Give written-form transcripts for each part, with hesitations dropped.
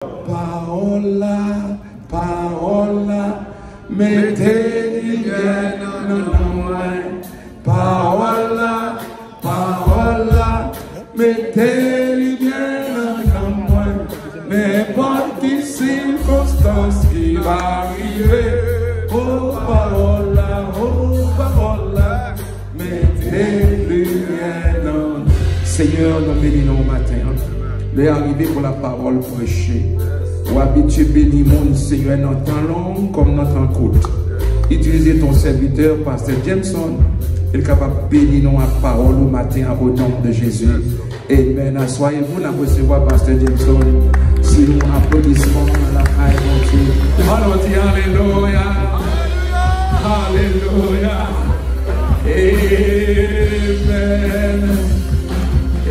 Parola, parola, mettez bien dans moi. Parola, parola, mettez bien dans moi. N'importe quelle circonstance qui va arriver. Oh parola, mettez bien dans moi. Seigneur, nous bénissons au matin. Nous sommes arrivés pour la parole prêchée. Ou habitué bénir mon Seigneur dans le temps long comme dans le temps court. Utilisez ton serviteur, Pasteur Jameson. Il est capable de bénir la parole au matin au nom de Jésus. Amen. Assoyez-vous à recevoir Pasteur Jameson. Si nous applaudissons à la caille de Dieu. Alléluia. Alléluia. Amen.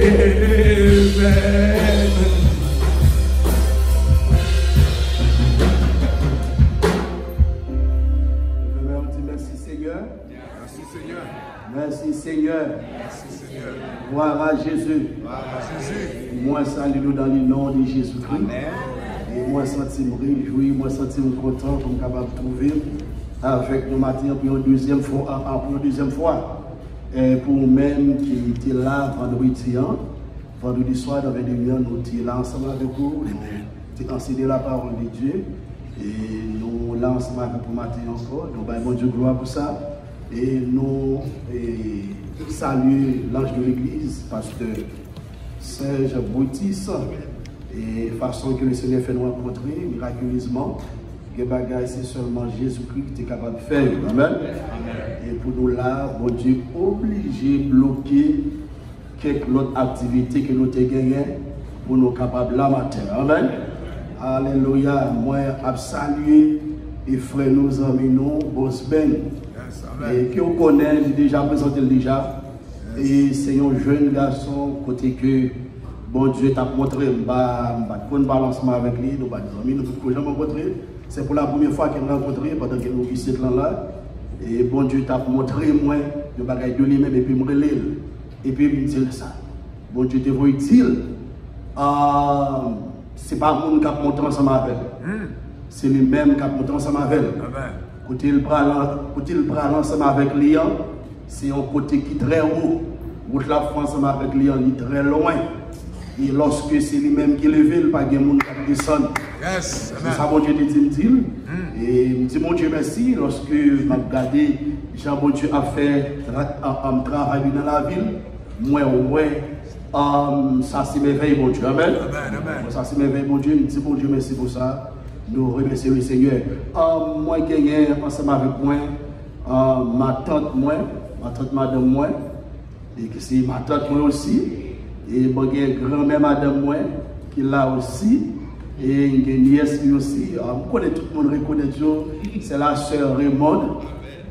Amen. Merci Seigneur. Merci Seigneur. Merci Seigneur. Merci Seigneur. Gloire à Jésus. Gloire à Jésus. Moi salue-nous dans le nom de Jésus-Christ. Et moi senti me réjouir, moi senti me content comme capable de trouver avec nous matin pour une deuxième fois. Et pour nous-mêmes qui étaient là vendredi soir dans 21h, nous étions là ensemble avec vous, nous avons enseigné la parole de Dieu et nous là ensemble avec vous matin encore. Nous avons Dieu gloire pour ça et nous saluons l'ange de l'église, pasteur Serge Boutis, et façon que le Seigneur fait nous rencontrer miraculeusement. C'est seulement Jésus-Christ qui est capable de faire. Amen. Et pour nous là, bon Dieu obligé de bloquer quelques autres activités que nous avons gagnées pour nous capables la matin. Amen. Alléluia. Moi, je salue et frère nous amis nous, Boss Ben. Et qui on connaît, j'ai déjà présenté déjà. Et c'est un jeune garçon côté que bon Dieu t'a montré, je ne vais pas balancement avec lui, nous ne pouvons jamais rencontrer. C'est pour la première fois qu'il m'a rencontré pendant que nous sommes là. Et bon Dieu t'a montré moi le bagage de lui-même et puis me relève. Et puis il me dit ça. Bon Dieu te voit utile. C'est pas le monde qui a montré ensemble avec. C'est lui-même qui a montré ensemble avec. Quand il prend ensemble avec lui, c'est un côté qui est très haut. Quand la France ensemble avec lui, il est très loin. Et lorsque c'est lui-même qui lève, il n'y a pas de monde qui descend. Yes. C'est ça, mon Dieu, te dit. Et je dis, mon Dieu, merci. Lorsque je regardé, Jean, mon Dieu, a fait un travail dans la ville, moi, ouais, ça c'est merveille, mon Dieu. Amen. Ça c'est merveille, mon Dieu. Je dis, mon Dieu, merci pour ça. Nous remercions le Seigneur. Moi, j'ai gagné ensemble avec moi, ma tante, madame, moi, et que c'est ma tante, moi aussi. Et bon, il y a une grand-mère madame moi qui est là aussi. Et il y a une nièce aussi. On connaît tout le monde, reconnaît c'est la sœur Raymond.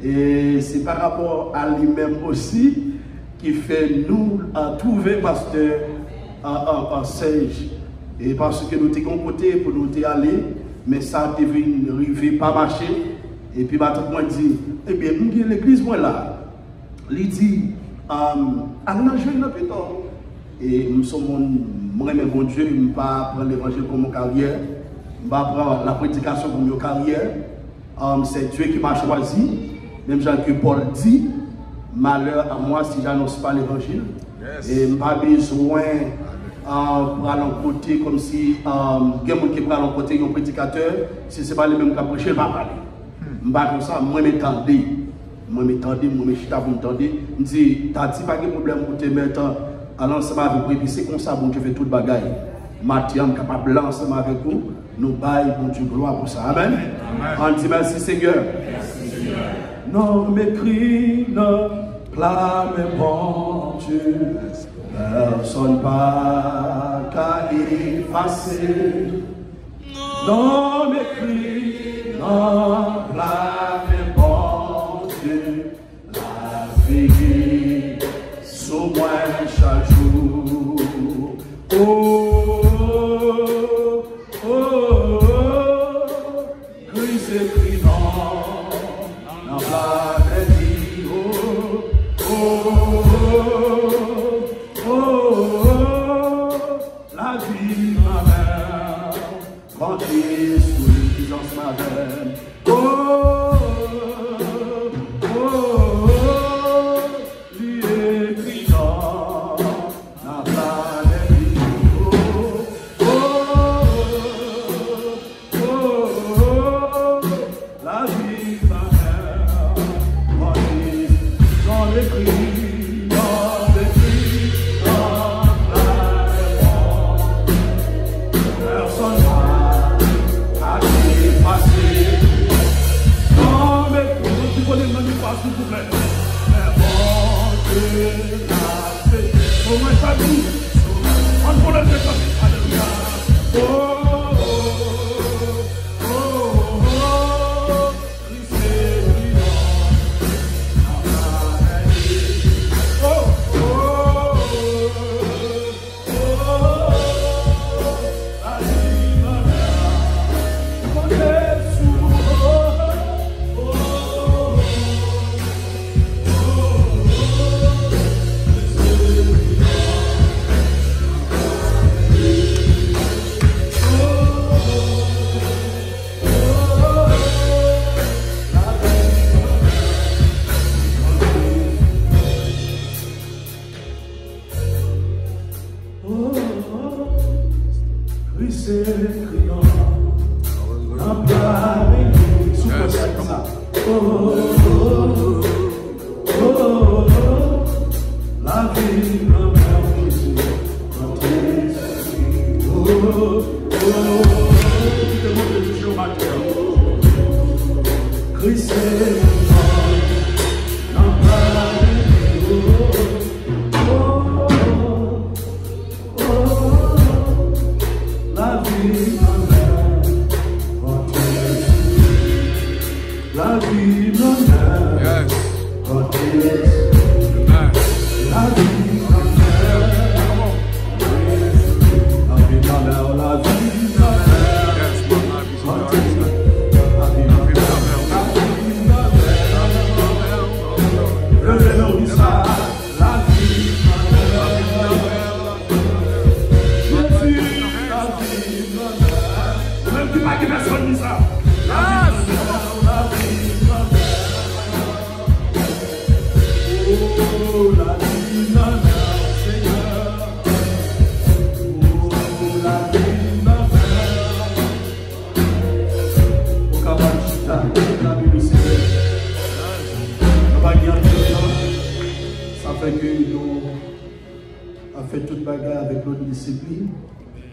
Et c'est par rapport à lui-même aussi qui fait nous trouver pasteur en Serge. Et parce que nous étions côté pour nous aller, mais ça a devenu pas marcher. Et puis ma tante moi dit, eh bien, l'église moi là. Il dit, allons jouer dans le temps. Et nous sommes moi mais bon Dieu, je ne vais pas prendre l'évangile comme mon carrière, je ne vais pas prendre la prédication comme mon carrière. C'est Dieu qui m'a choisi. Même Jean que Paul dit, malheur à moi si je n'annonce pas l'évangile. Yes. Et je n'ai pas besoin de aller à côté comme si il y a quelqu'un qui prend à côté un prédicateur, si ce n'est pas le même qui a prêché, je ne vais pas parler. Je ne vais pas comme ça, moi je m'attendais. Moi je m'attendais, moi je m'attendais. Je dis, tu n'as pas de problème pour te mettre à l'ensemble avec vous, et puis c'est comme ça, bon Dieu fait toute bagaille. Mathieu, capable l'ensemble avec vous, nous baillons, bon Dieu, gloire pour ça. Amen. On dit merci Seigneur. Merci Seigneur. Non, m'écris, non, blâme, bon Dieu, personne pas qu'à effacer. Non, m'écris, non, blâme, bon Dieu, la vie. Sous moi chaque jour. Oh, oh, oh, oh, Christ écrit dans la vie. Oh, oh, oh, oh, la vie ma mère. rentrer sous une puissance marraine. Oh, oh, oh, lui écrit dans la planète. Oh, oh, oh, oh, la vie va rentrer dans l'écrit. S'il vous plaît. Au moins ça dit. On peut le faire. Alléluia. Oh, oh, oh, oh,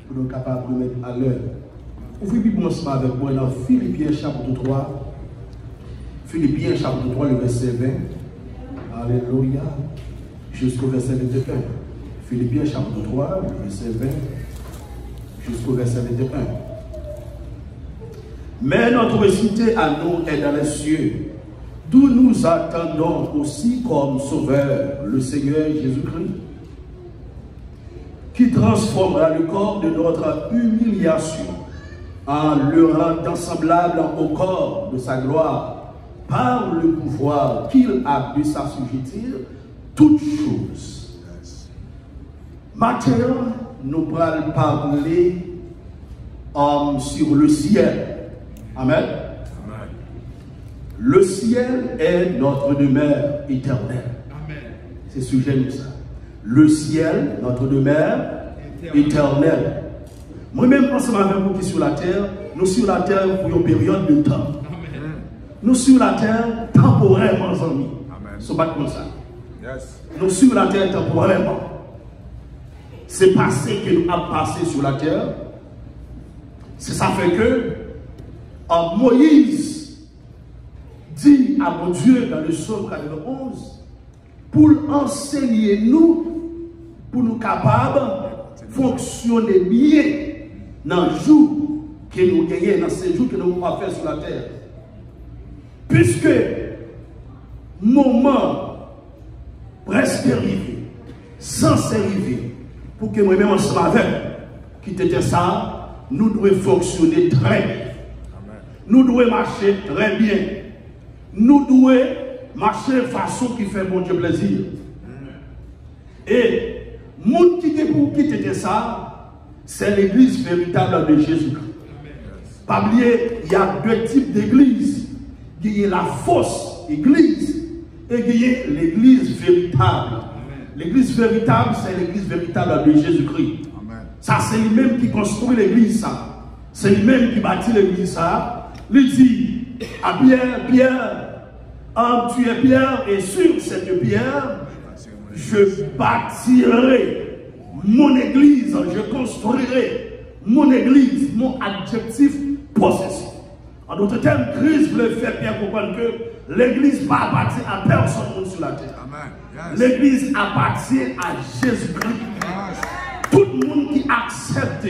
pour nous capables de mettre à l'heure. Ouvrez Bible ensemble avec moi dans Philippiens chapitre 3. Philippiens chapitre 3, le verset 20. Alléluia. Jusqu'au verset 21. Philippiens chapitre 3, le verset 20. Jusqu'au verset 21. Mais notre cité à nous est dans les cieux, d'où nous attendons aussi comme sauveur le Seigneur Jésus-Christ, qui transformera le corps de notre humiliation en le rendant semblable au corps de sa gloire, par le pouvoir qu'il a de s'assujettir toutes choses. Maintenant, nous allons parler sur le ciel. Amen. Amen. Le ciel est notre demeure éternelle. C'est sujet de ça. Le ciel, notre demeure éternelle. Moi-même, ensemble avec vous qui sur la terre, nous sur la terre pour une période de temps. Amen. Nous sur la terre temporairement, amis. Ce pas comme ça. Yes. Nous sur la terre temporairement. C'est passé que nous avons passé sur la terre. C'est ça fait que Moïse dit à mon Dieu dans le psaume 91 pour enseigner nous, pour nous capables de fonctionner bien dans le jour que nous gagnons, dans ces jours que nous avons fait sur la terre. Puisque moment presque arrivé, censé arriver, pour que moi-même ensemble avec, qui était ça, nous devons fonctionner très bien. Nous devons marcher très bien. Nous devons marcher de façon qui fait bon Dieu plaisir. Et le monde qui était pour quitter ça, c'est l'église véritable de Jésus-Christ. Pas oublier, il y a deux types d'églises. Il y a la fausse église et il y a l'église véritable. L'église véritable, c'est l'église véritable de Jésus-Christ. Ça, c'est lui-même qui construit l'église, ça. C'est lui-même qui bâtit l'église, ça. Il dit à Pierre, Pierre, tu es Pierre, et sur cette pierre, je bâtirai mon église, je construirai mon église, mon adjectif possessif. En d'autres termes, Christ voulait faire bien comprendre que l'église ne appartient à personne sur la terre. L'église appartient à Jésus-Christ. Tout le monde qui accepte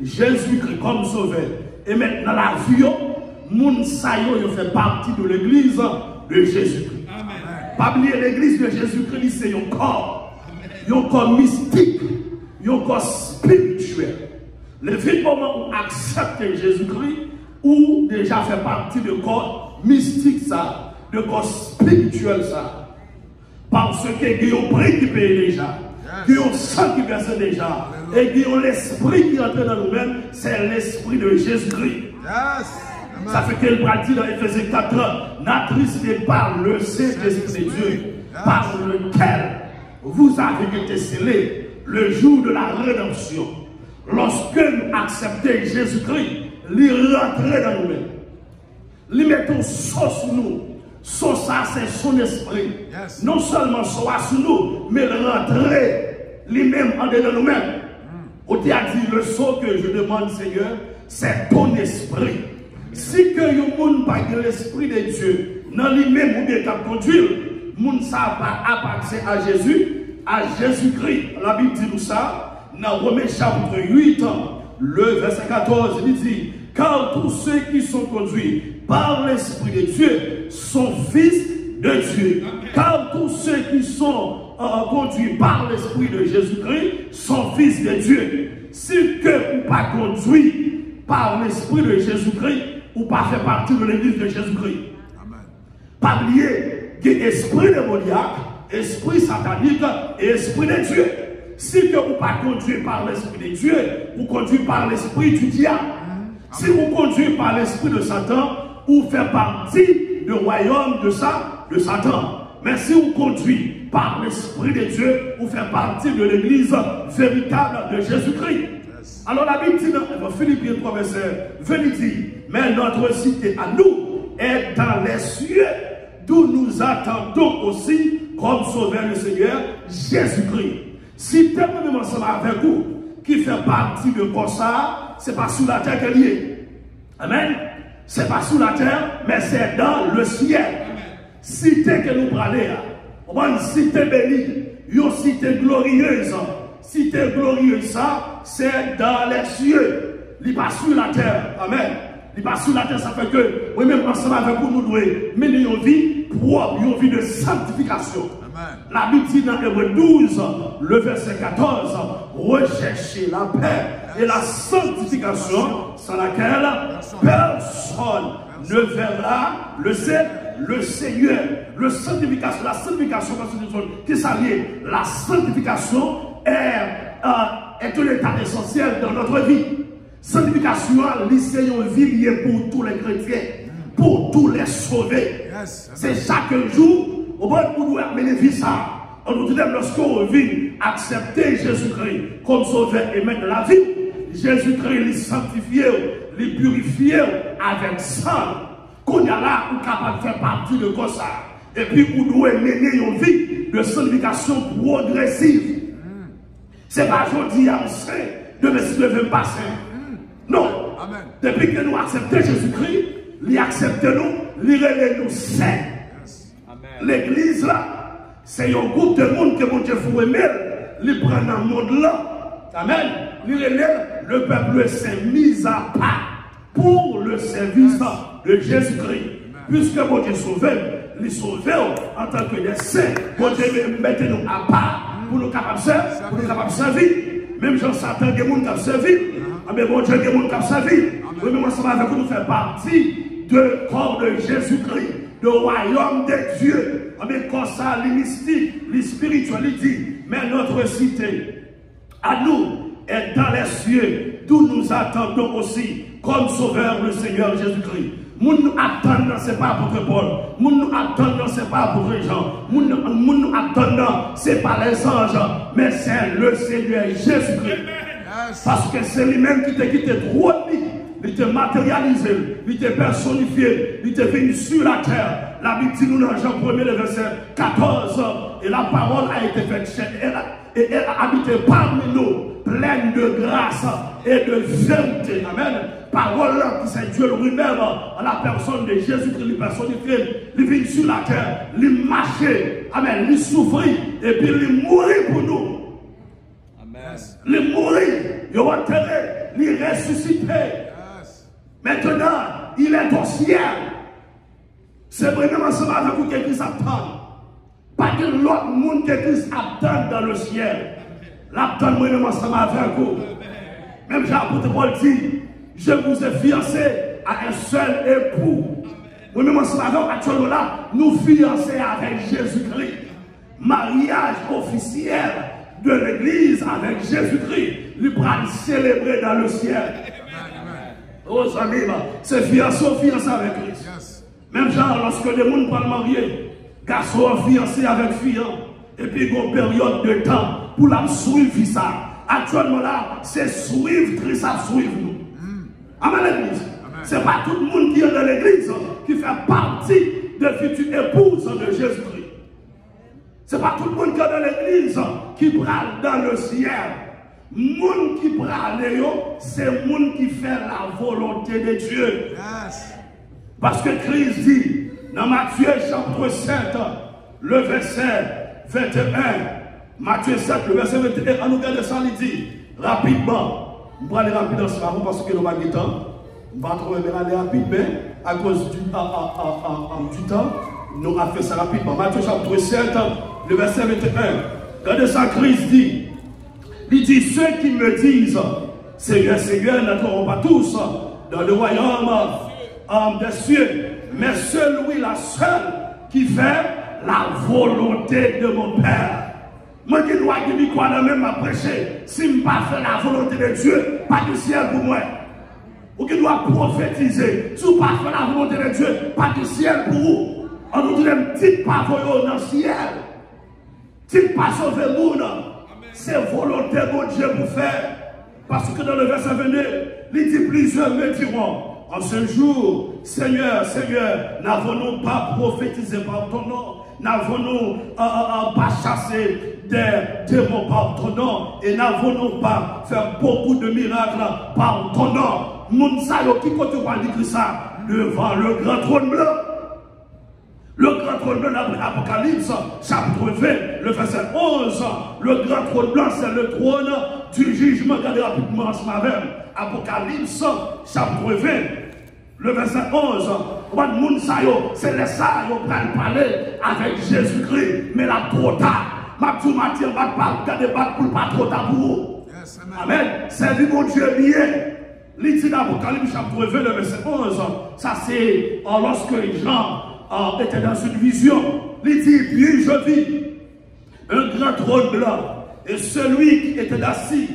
Jésus-Christ comme sauveur et maintenant la vie, moun sayo fait partie de l'église de Jésus-Christ. Pas oublier l'église de Jésus-Christ, c'est un corps mystique, un corps spirituel. Le vite moment où on accepte Jésus-Christ, ou déjà fait partie de corps mystique ça, de corps spirituel ça. Parce que il y a un prix qui paye déjà, il y a un sang qui verse déjà, et il y a l'esprit qui entre dans nous-mêmes, c'est l'esprit de Jésus-Christ. Ça fait qu'il va dire dans Ephésiens 4, n'attristez par le Saint-Esprit de Dieu, par lequel vous avez été scellés le jour de la rédemption. Lorsque nous acceptons Jésus-Christ, il rentre dans nous-mêmes. Il met un sceau sur nous. Sceau, ça, c'est son esprit. Non seulement soit sur nous, mais rentrer lui-même en dedans de nous-mêmes. On t'a dit le sceau que je demande, Seigneur, c'est ton esprit. Si que le monde n'a pas l'esprit de Dieu, dans lui-même ou bien qu'à conduire, le monde ne va appartenir à Jésus, à Jésus-Christ. La Bible dit nous ça, dans Romains chapitre 8, le verset 14, il dit, car tous ceux qui sont conduits par l'Esprit de Dieu sont fils de Dieu. Car tous ceux qui sont conduits par l'Esprit de Jésus-Christ sont fils de Dieu. Si que vous pas conduit par l'Esprit de Jésus-Christ, ou pas fait partie de l'église de Jésus-Christ. Pas oublier que l'esprit démoniaque, esprit satanique et esprit de Dieu. Si que vous pas conduit par l'esprit de Dieu, vous conduit par l'esprit du diable. Si vous conduit par l'esprit de Satan, vous faites partie du royaume de Satan. Mais si vous conduit par l'esprit de Dieu, vous faites partie de l'église véritable de Jésus-Christ. Alors la Bible dit dans Philippiens 3, verset 20, il dit, mais notre cité à nous est dans les cieux, d'où nous attendons aussi comme sauveur le Seigneur Jésus-Christ. Si tu es même ensemble avec vous, qui fait partie de ça, ce n'est pas sous la terre qu'elle y est. Amen. Ce n'est pas sous la terre, mais c'est dans le ciel. Cité que nous parlons, une cité bénie, une cité glorieuse. Cité glorieuse, ça, c'est dans les cieux. Il n'est pas sur la terre. Amen. Il n'est pas sur la terre, ça fait que, oui-même ensemble avec vous, nous devons mener une vie propre, une vie de sanctification. Amen. La Bible dit dans Hébreux 12, le verset 14, recherchez la paix et la sanctification sans laquelle personne ne verra le Seigneur. La sanctification, qui s'allie, la sanctification est un état essentiel dans notre vie. Sanctification, c'est une vie liée pour tous les chrétiens, pour tous les sauvés. C'est chaque jour, au moins pour nous amener vie ça. On nous dit lorsqu'on vient accepter Jésus-Christ comme sauveur et maître de la vie, Jésus-Christ les sanctifie, les purifie avec sang. Qu'on y a là, on est capable de faire partie de ça. Et puis, on doit mener une vie de sanctification progressive. C'est pas aujourd'hui à de me se lever passer. Non. Amen. Depuis que nous acceptons Jésus-Christ, il accepte nous, il relève nous saints. L'église là, c'est un groupe de monde que mon Dieu vous aimer, il prend dans le monde là. Amen. Il relève le peuple saint mis à part pour le service de Jésus-Christ. Puisque mon Dieu sauve, il sauve en tant que des saints. Mon Dieu mettez nous à part pour nous capables de servir. Même Jean Satan, il y a des gens qui ont servi. Mais bon Dieu, il y a des gens qui ont servi. Oui, mais moi, ça va avec nous faire partie du corps de Jésus-Christ, du royaume de Dieu. Mais comme ça, les mystiques, les spiritualités, mais notre cité, à nous, est dans les cieux, d'où nous attendons aussi comme sauveur le Seigneur Jésus-Christ. Moun nous attendons, ce n'est pas apôtre Paul. Moun nous attendons, ce n'est pas apôtre Jean. Moun nous attendons, ce n'est pas les anges, mais c'est le Seigneur Jésus-Christ. Parce que c'est lui-même qui t'a quitté trop de vie. Il t'a matérialisé, il t'a personnifié, il t'a venu sur la terre. La Bible dit nous dans Jean 1er, le verset 14, et la parole a été faite chair, et elle a habité parmi nous, pleine de grâce et de vérité. Amen. Parole qui c'est Dieu lui-même, en la personne de Jésus-Christ, lui personnifié, il vient sur la terre, il marchait, amen, il souffrit, et puis il mourit pour nous. Amen. Il mourit, il enterré, il ressuscité. Maintenant, il est au ciel. C'est vraiment ce matin que Christ attend. Pas que l'autre monde que Christ attend dans le ciel. L'attend vraiment ce matin. Même Jean-Apôtre Paul dit, je vous ai fiancé à un seul époux. Moi-même ce matin, actuellement là, nous fiancés avec Jésus-Christ. Mariage officiel de l'Église avec Jésus-Christ. Lui pour célébrer dans le ciel. Oh, amis, c'est fiancé avec Christ. Yes. Même genre, lorsque les gens parlent mariés, garçon fiancé avec fille, et puis il y a une période de temps pour la suivre ça. Actuellement là, c'est suivre Christ à suivre nous. Amen, l'église. C'est pas tout le monde qui est dans l'église qui fait partie de future épouse de Jésus-Christ. C'est pas tout le monde qui est dans l'église qui parle dans le ciel. Moun qui parle, c'est moun qui fait la volonté de Dieu. Yes. Parce que Christ dit, dans Matthieu chapitre 7, le verset 21, Matthieu 7, le verset 21, on nous regarde ça, il dit, rapidement, on va aller rapidement parce que nous avons du temps, on va trouver aller rapidement, à cause du temps, nous avons fait ça rapidement. Matthieu chapitre 7, le verset 21, regardez ça, Christ dit, il dit, ceux qui me disent, Seigneur, Seigneur, n'entreront pas tous dans le royaume des cieux, mais celui, la seule, qui fait la volonté de mon Père. Moi qui dois dire quoi dans même à prêcher, si je ne fais pas la volonté de Dieu, pas de ciel pour moi. Ou qui doit prophétiser, si je ne fais pas la volonté de Dieu, pas de ciel pour vous. On nous dit un petit pas dans le ciel, petit pas sauver le monde. C'est volonté de Dieu pour faire. Parce que dans le verset 22, il dit plusieurs me diront, en ce jour, Seigneur, Seigneur, n'avons-nous pas prophétisé par ton nom? N'avons-nous pas chassé des démons par ton nom? Et n'avons-nous pas fait beaucoup de miracles par ton nom? Mounsayo, qui compte voir dire ça devant le grand trône blanc? Le grand trône blanc d'Apocalypse, chapitre 20, le verset 11. Le grand trône blanc, c'est le trône du jugement. Regardez rapidement ce matin. Apocalypse, chapitre 20, le verset 11. C'est les sages qui prennent parler avec Jésus-Christ. Mais là, trop tard. Ma tout matin, on va pas débattre pour pas trop tard pour vous. Yes, amen. C'est du bon Dieu lié. L'idée d'Apocalypse, chapitre 20, le verset 11. Ça, c'est lorsque Jean était dans une vision. Il dit, puis je vis un grand trône blanc, et celui qui était assis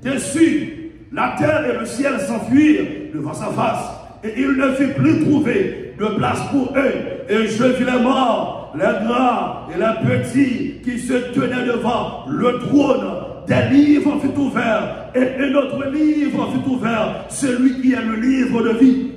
dessus, la terre et le ciel s'enfuirent devant sa face, et il ne fit plus trouver de place pour eux. Et je vis les morts, les grands et les petits qui se tenaient devant le trône. Des livres furent ouverts, et un autre livre fut ouvert, celui qui est le livre de vie.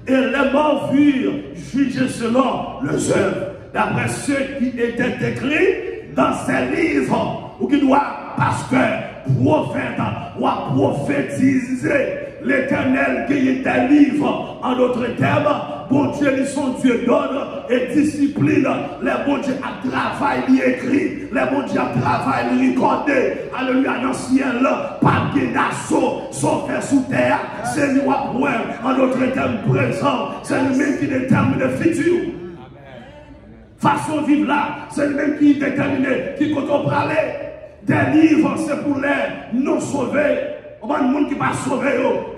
Et les morts furent jugés selon leurs œuvres, d'après ceux qui étaient écrits dans ces livres, ou qui doivent, pasteur, prophète, ou à prophétiser. L'Éternel qui est des livres, en d'autres termes, bon Dieu, ils sont Dieu donne et discipline. Les bon Dieu à travail, il écrit, les bon Dieu à travail, il recordé. Alléluia, dans le ciel, pas de d'assaut, sauf sous terre, c'est lui à point, en d'autres termes, présent, c'est lui-même qui détermine le futur. Façon de vivre là, c'est lui-même qui détermine, qui compte en parler. Des livres, c'est pour les non sauvés. On va le monde qui va sauver,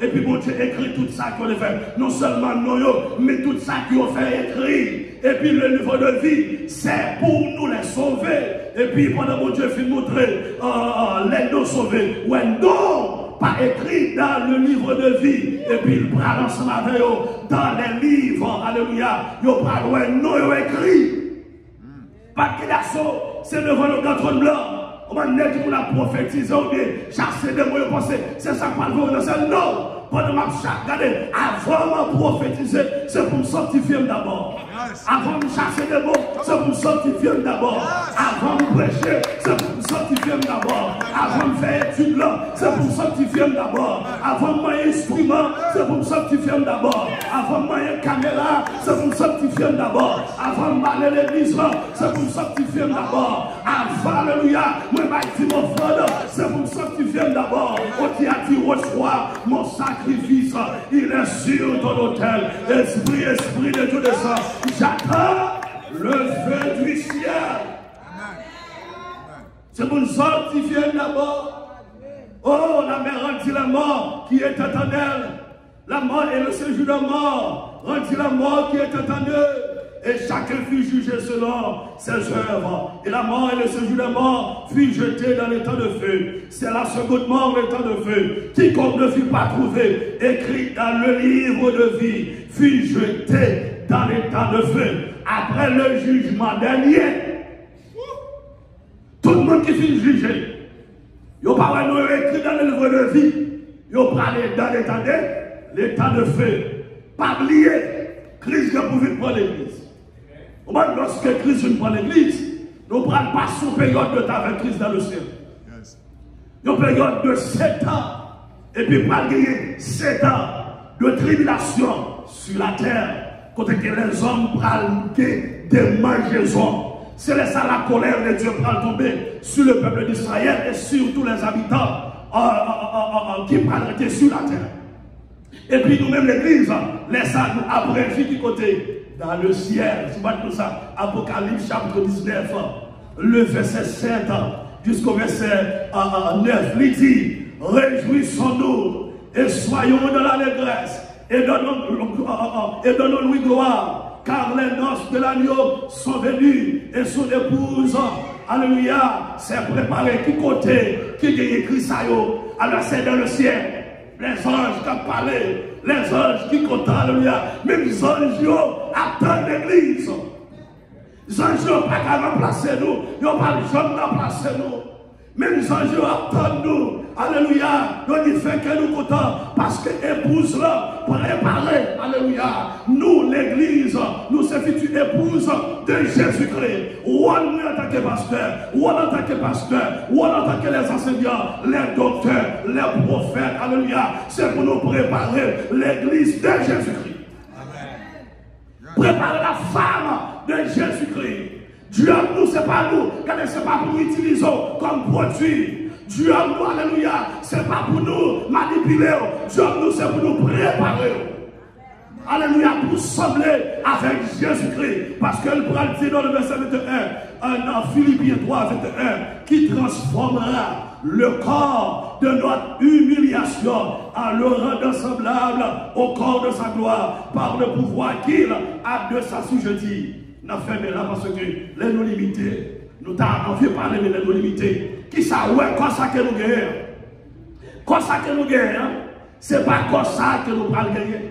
et puis bon Dieu écrit tout ça qu'on a fait. Non seulement nous, mais tout ça qu'on fait écrit. Et puis le livre de vie, c'est pour nous les sauver. Et puis pendant bon Dieu fait montrer les non sauvés. Ouais, non, pas écrit dans le livre de vie, et puis il prend ensemble avec eux dans les livres, alléluia, il prend ouais, non, il écrit. Pas de garçon, c'est devant le grand trône blanc. On va dire qu'on a prophétisé, on dit, chasser des mots, penser, c'est ça qu'on va dire, non. Pendant ma chasse, regardez, avant de prophétiser, c'est pour me sanctifier d'abord. Avant de chasser des mots, c'est pour me sanctifier d'abord. Avant de prêcher, c'est pour me sanctifier d'abord. Avant de faire étude là, c'est pour me sanctifier d'abord. Avant de m'avoir instrument, c'est pour me sanctifier d'abord. Avant de m'avoir caméra, c'est pour me sanctifier d'abord. Avant de m'aller l'église là, c'est pour me sanctifier d'abord. Avant, alléluia, moi je mon frère, c'est pour me sanctifier d'abord. On t'y a dit, reçois mon sacrifice, il est sur ton autel. Esprit de Dieu descend. J'attends le feu du ciel. C'est pour nous sanctifier d'abord. Oh, la mer rendit la mort qui est éternelle. La mort et le séjour de mort rendit la mort qui est éternelle. Et chacun fut jugé selon ses œuvres. Et la mort et le séjour de mort fut jeté dans l'étang de feu. C'est la seconde mort, l'étang de feu. Quiconque ne fut pas trouvé, écrit dans le livre de vie, fut jeté dans l'étang de feu. Après le jugement dernier, tout le monde qui fut jugé, il n'y a pas écrit dans le livre de vie, il y a parlé dans l'étang de feu. Pas oublier, Christ qui a pu prendre l'église. Lorsque Christ prend l'église, nous ne prenons pas sous période de temps avec Christ dans le ciel. Une période de 7 ans. Et puis, pas gagner 7 ans de tribulation sur la terre. Côté que les hommes prennent des mangeaisons. C'est là ça la colère de Dieu prend tomber sur le peuple d'Israël et sur tous les habitants qui prennent sur la terre. Et puis nous-mêmes l'église, laissons nous après qui côté dans le ciel. C'est pas tout ça. Apocalypse chapitre 19, le verset 7 jusqu'au verset 9, il dit, réjouissons-nous et soyons dans l'allégresse et donnons-lui gloire, car les noces de l'agneau sont venues et son épouse, alléluia, s'est préparée. Qui côté, qui a écrit ça, alors c'est dans le ciel. Les anges qui ont parlé, les anges qui comptent, alléluia, même les anges attendent l'église. Les anges n'ont pas qu'à remplacer nous, ils n'ont pas jamais remplacer nous. Même les anges attendent nous, alléluia, nous disons que nous comptons, parce que l'épouse là, préparée, alléluia, nous l'église, nous sommes futures épouses de Jésus-Christ. Ou en tant que pasteur, ou en tant que pasteur, ou en tant que les enseignants, les docteurs, les prophètes, alléluia, c'est pour nous préparer l'église de Jésus-Christ. Préparer la femme de Jésus-Christ. Dieu à nous, ce n'est pas nous, ce n'est pas pour nous utiliser comme produit. Dieu à nous, alléluia, ce n'est pas pour nous manipuler. Dieu à nous, c'est pour nous préparer. Alléluia, pour sembler avec Jésus-Christ. Parce qu'elle pourra le dire dans le verset 21, dans Philippiens 3, 21, qui transformera le corps de notre humiliation en le rendant semblable au corps de sa gloire par le pouvoir qu'il a de s'assujettir. Nous avons fait là parce que les non limités, nous avons fait parler de les non limités. Qui ça, ouais, quoi ça que nous gagnons? Quoi ça que nous gagnons? Ce n'est pas quoi ça que nous allons gagner.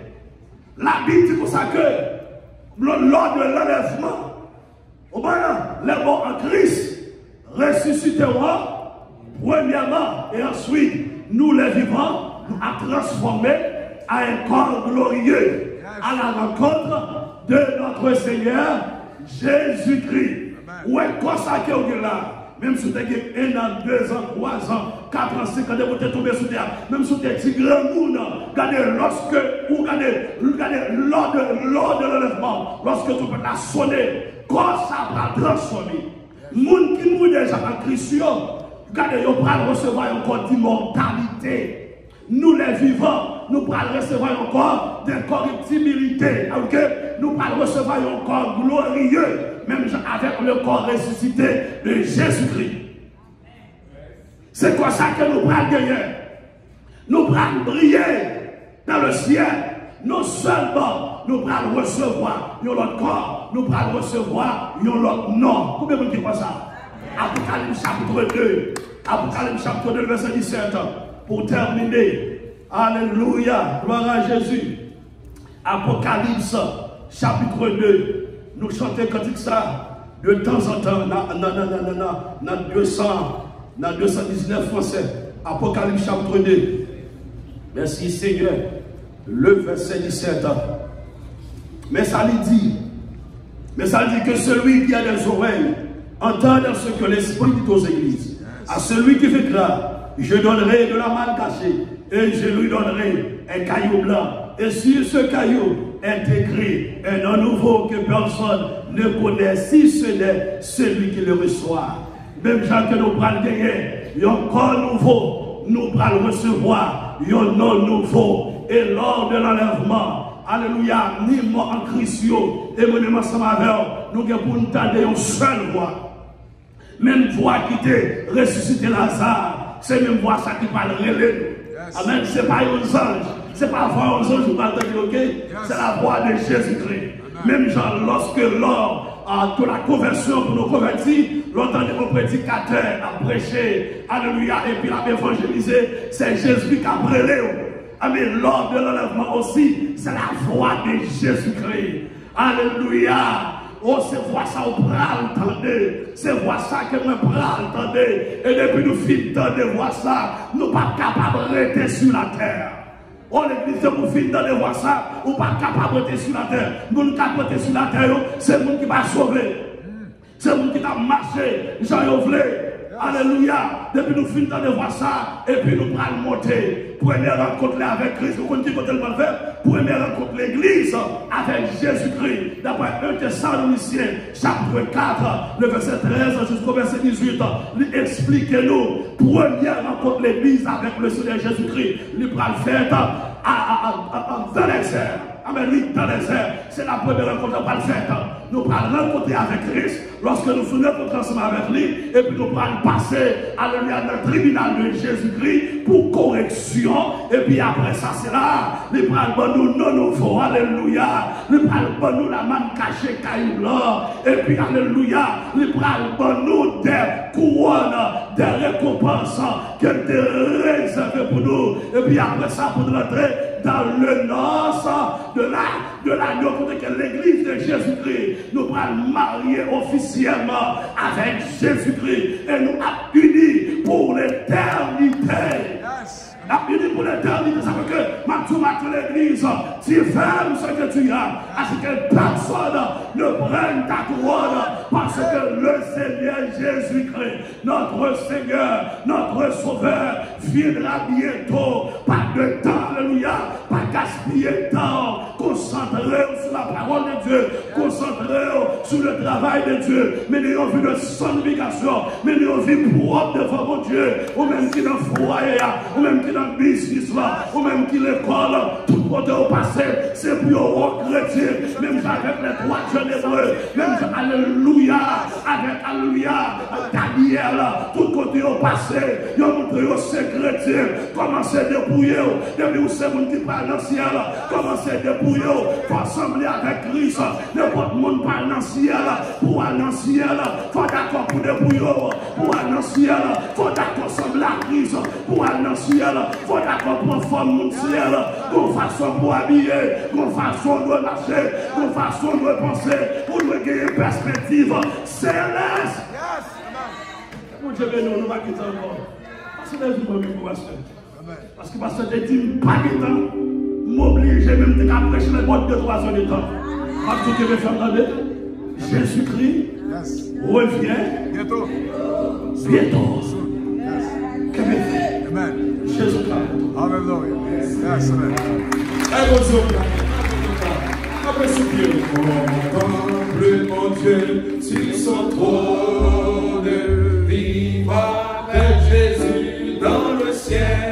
La Bible dit pour ça que lors de l'enlèvement, les morts en Christ ressusciteront premièrement et ensuite nous les vivants nous a transformés à un corps glorieux à la rencontre de notre Seigneur Jésus-Christ. Ouais, quoi ça que vous là? Même si vous avez 1 an, 2 ans, 3 ans, 4 ans, 5 ans, vous êtes tombé sous terre. Même si vous êtes petit grand monde, regardez lorsque, ou regardez lors de l'enlèvement, lorsque tu peux la sonner, quoi ça va transformer? Monde qui mourent déjà en Christ, regardez, ils vont recevoir encore d'immortalité. Nous les vivants, nous allons recevoir encore d'incorruptibilité. Okay? Nous allons recevoir encore glorieux, même avec le corps ressuscité de Jésus-Christ. C'est quoi ça que nous allons gagner? Nous allons briller dans le ciel. Non seulement nous allons recevoir notre corps, nous allons recevoir notre nom. Combien de gens qui pensent ça? Apocalypse chapitre 2. Apocalypse chapitre 2, verset 17. pour terminer. Alléluia, gloire à Jésus. Apocalypse, chapitre 2. Nous chantons cantique ça de temps en temps dans 219 français. Apocalypse chapitre 2. Merci Seigneur. Le verset 17. Mais ça dit que celui qui a des oreilles entende ce que l'Esprit dit aux églises. À celui qui fait cela, je donnerai de la manne cachée et je lui donnerai un caillou blanc. Et sur ce caillou est écrit un nom nouveau que personne ne connaît, si ce n'est celui qui le reçoit. Même gens que nous prenons gagner, il y a encore nouveau, nous prenons recevoir, il y a un nom nouveau. Et lors de l'enlèvement, alléluia, ni mort en Christ, et mon ensemble avec nous avons pour nous entendre une seule voix. Même voix qui était ressuscité Lazare, c'est même voix ça qui parle relais. Amen, ce n'est pas aux anges, ce n'est pas voix aux anges, c'est la voix de Jésus-Christ. Même genre, lorsque lors de la conversion pour nous convertir, l'entendez au prédicateur a prêché, alléluia, et puis a évangélisé, c'est Jésus qui a brûlé. Amen, lors de l'enlèvement aussi, c'est la voix de Jésus-Christ. Alléluia. Oh, c'est voix ça au bras entendez. C'est voix ça que moi bras entendez. Et depuis nous finissons de voir ça, nous ne sommes pas capables de rester sur la terre. Oh, l'église, pour finir de voir ça, nous ne sommes pas capables de rester sur la terre. Nous ne sommes pas capables de rester sur la terre, c'est le monde qui va sauver. C'est le monde qui va marcher. Jean voulait. Alléluia. Depuis nous finissons de voir ça, et puis nous allons monter. Première rencontre avec Christ. Vous connaissez comment on va faire? Première rencontre l'église avec Jésus-Christ. D'après 1 Thessaloniciens, chapitre 4, le verset 13 jusqu'au verset 18. Expliquez-nous. Première rencontre l'église avec le Seigneur Jésus-Christ. Il va le faire dans les airs. Amen, dans les airs. C'est la première rencontre qu'on va le faire. Nous allons rencontrer avec Christ lorsque nous faisons notre ensemble avec lui. Et puis nous allons passer alléluia, dans le tribunal de Jésus-Christ pour correction. Et puis après ça, c'est là. Nous allons nous non nouveau. Alléluia. Nous allons nous la manne cachée caillou blanc. Et puis alléluia. Nous allons nous des couronnes, des récompenses qu'elle est réservée pour nous. Et puis après ça, pour rentrer dans le noce de l'agneau que l'église de Jésus-Christ nous allons marier officiellement avec Jésus-Christ et nous allons unis pour l'éternité. Unis pour l'éternité, ça veut que maintenant l'église, tu fermes ce que tu as, à ce que personne ne prenne ta couronne, parce que le Seigneur Jésus-Christ, notre Seigneur, notre Sauveur, viendra bientôt. Pas de temps, alléluia, pas gaspiller de temps, concentrez-vous sur la parole de Dieu, concentrez-vous sur le travail de Dieu, mais n'ayons vu de sanctification, mais n'ayons vu propre devant mon Dieu, ou même qui dans le foyer, ou même qui dans le business là, ou même qui l'école, tout côté au passé, c'est pour aux chrétiens, même avec les trois jeunes hébreux, même alléluia, avec alléluia, Daniel, tout côté au passé, ils ont montré aux chrétiens, comment c'est dépouillé, depuis où c'est monde qui parle dans le ciel, comment c'est dépouillé, pour assembler avec Christ, n'importe monde parle dans le ciel, pour aller dans le ciel, faut d'accord pour dépouiller, pour aller dans le ciel, faut d'accord assembler à Christ, pour aller dans le ciel, faut d'accord pour former le ciel, pour façon pour habiller, pour façon de marcher, pour façon de penser, pour nous gagner une perspective céleste. Mon Dieu, nous ne va quitter encore. Parce que c'est une bonne pasteur. Parce que pasteur te dit, pas de temps, m'obliger même de prêcher les bonnes de 3 heures de temps. Parce que tu veux faire entendre, Jésus-Christ revient bientôt. Que me fait? Jésus-Christ. Alléluia. Yes, amen. Après ce Dieu, contemple mon Dieu sur son trône, vive avec Jésus dans le ciel.